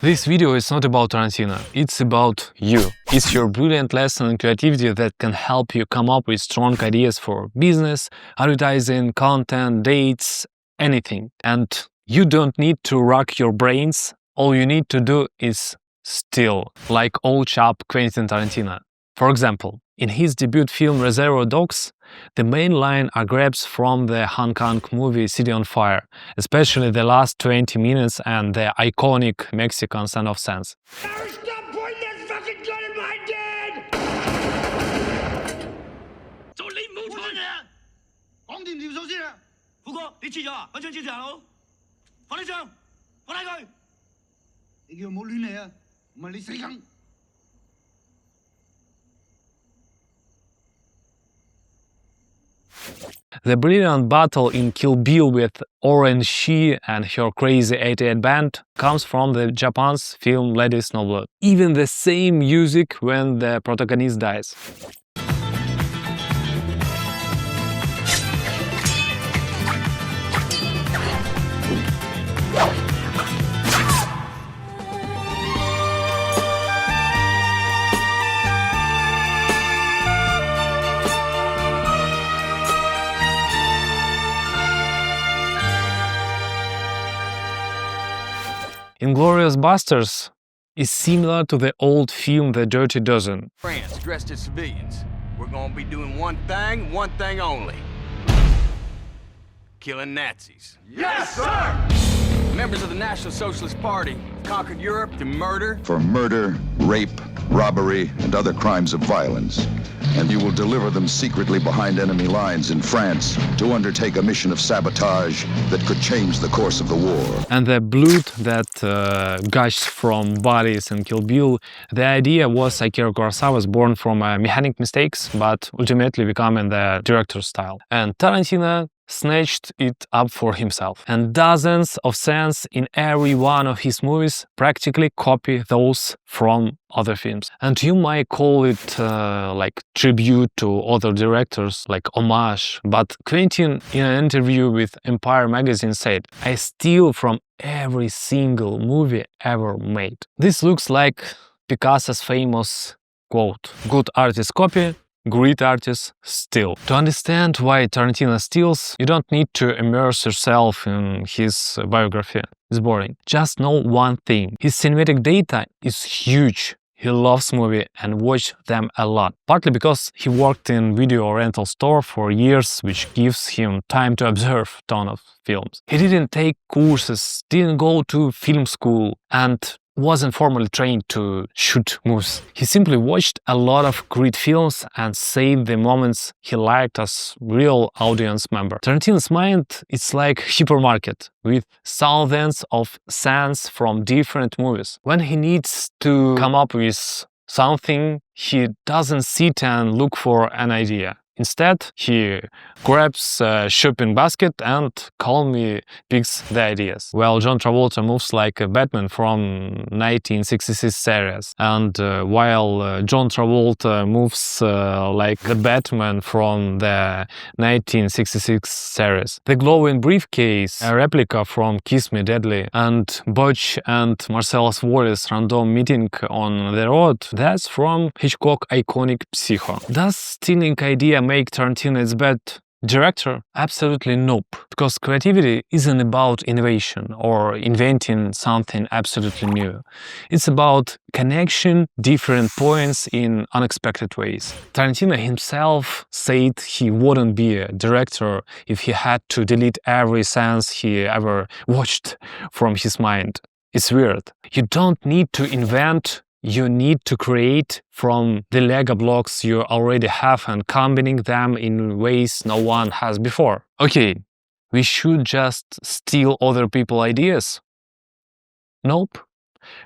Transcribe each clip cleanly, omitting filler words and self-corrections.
This video is not about Tarantino, it's about you. It's your brilliant lesson in creativity that can help you come up with strong ideas for business, advertising, content, dates, anything. And you don't need to rack your brains, all you need to do is steal, like old chap Quentin Tarantino. For example, in his debut film Reservoir Dogs, the main line are grabs from the Hong Kong movie City on Fire, especially the last 20 minutes and the iconic Mexican standoff sense. Harry, stop pointing that fucking gun at my dad! 做你唔好睬你啊！講掂條數先啊！虎哥，你切咗啊？揾槍照條佬，放低槍，放低佢！你叫佢唔好亂嚟啊！唔係你死梗！ The brilliant battle in Kill Bill with Oren Shi and her crazy 88 band comes from the Japan's film Ladies No Blood. Even the same music when the protagonist dies. Inglourious Basterds is similar to the old film The Dirty Dozen. France dressed as civilians. We're gonna be doing one thing only. Killing Nazis. Yes, sir! Members of the National Socialist Party conquered Europe through murder. For murder, rape, robbery, and other crimes of violence. And you will deliver them secretly behind enemy lines in France to undertake a mission of sabotage that could change the course of the war. And the blood that gushes from bodies in Kill Bill, the idea was Akira Kurosawa was born from mechanic mistakes, but ultimately becoming the director's style. And Tarantino snatched it up for himself. And dozens of scenes in every one of his movies practically copy those from other films. And you might call it like tribute to other directors, like homage. But Quentin, in an interview with Empire magazine, said, "I steal from every single movie ever made." This looks like Picasso's famous quote, "Good artists copy, great artists steal." To understand why Tarantino steals, you don't need to immerse yourself in his biography. It's boring. Just know one thing. His cinematic data is huge. He loves movies and watches them a lot. Partly because he worked in video rental store for years, which gives him time to observe a ton of films. He didn't take courses, didn't go to film school, and wasn't formally trained to shoot movies. He simply watched a lot of great films and saved the moments he liked as real audience member. Tarantino's mind is like hypermarket with thousands of scenes from different movies. When he needs to come up with something, he doesn't sit and look for an idea. Instead, he grabs a shopping basket and calmly picks the ideas. While John Travolta moves like a Batman from 1966 series, and while John Travolta moves like the Batman from the 1966 series. The glowing briefcase, a replica from Kiss Me Deadly, and Butch and Marcellus Wallace random meeting on the road, that's from Hitchcock iconic Psycho. Does stealing idea make Tarantino its bad director? Absolutely nope. Because creativity isn't about innovation or inventing something absolutely new. It's about connection different points in unexpected ways. Tarantino himself said he wouldn't be a director if he had to delete every sense he ever watched from his mind. It's weird. You don't need to invent. You need to create from the Lego blocks you already have and combining them in ways no one has before. Okay, we should just steal other people's ideas? Nope.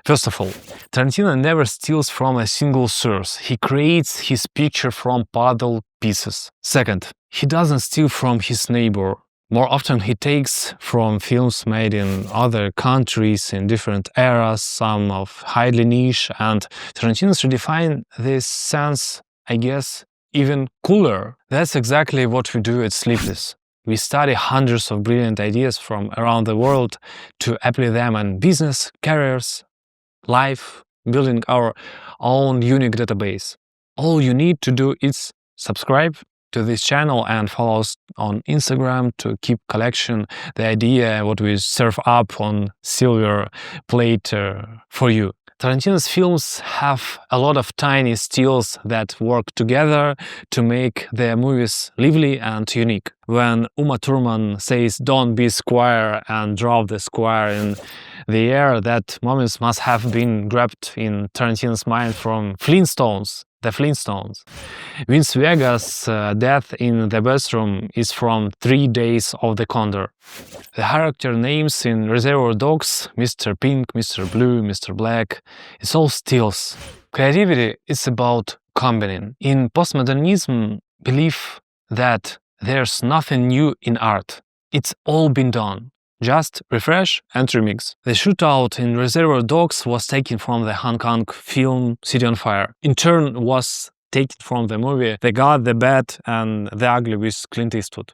First of all, Tarantino never steals from a single source. He creates his picture from puzzle pieces. Second, he doesn't steal from his neighbor. More often he takes from films made in other countries in different eras, some of highly niche, and Tarantino's redefine this sense, I guess, even cooler. That's exactly what we do at Sleepless. We study hundreds of brilliant ideas from around the world to apply them in business, careers, life, building our own unique database. All you need to do is subscribe to this channel and follow us on Instagram to keep collection the idea what we serve up on silver plate for you. Tarantino's films have a lot of tiny stills that work together to make their movies lively and unique. When Uma Thurman says "don't be square" and drop the square in the air, that moment must have been grabbed in Tarantino's mind from The Flintstones. Vince Vega's death in the bathroom is from 3 Days of the Condor. The character names in Reservoir Dogs, Mr. Pink, Mr. Blue, Mr. Black, it's all stills. Creativity is about combining. In postmodernism, believe that there's nothing new in art. It's all been done. Just refresh and remix. The shootout in Reservoir Dogs was taken from the Hong Kong film City on Fire. In turn was taken from the movie The Good, the Bad and the Ugly with Clint Eastwood.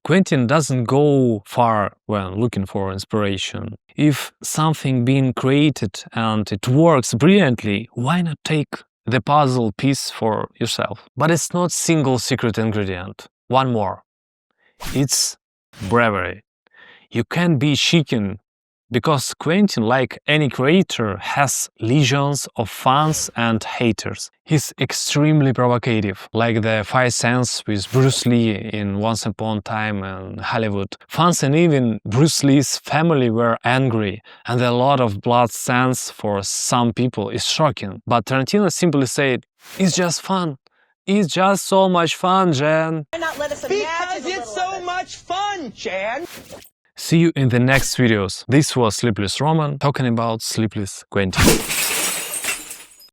Quentin doesn't go far when looking for inspiration. If something being created and it works brilliantly, why not take the puzzle piece for yourself? But it's not single secret ingredient. One more. It's bravery. You can't be chicken, because Quentin, like any creator, has legions of fans and haters. He's extremely provocative, like the fight scenes with Bruce Lee in Once Upon a Time in Hollywood. Fans and even Bruce Lee's family were angry, and a lot of blood scenes for some people is shocking. But Tarantino simply said, "It's just fun. It's just so much fun, Jan." Because it's so much fun, Jan! See you in the next videos. This was Sleepless Roman talking about Sleepless Quentin.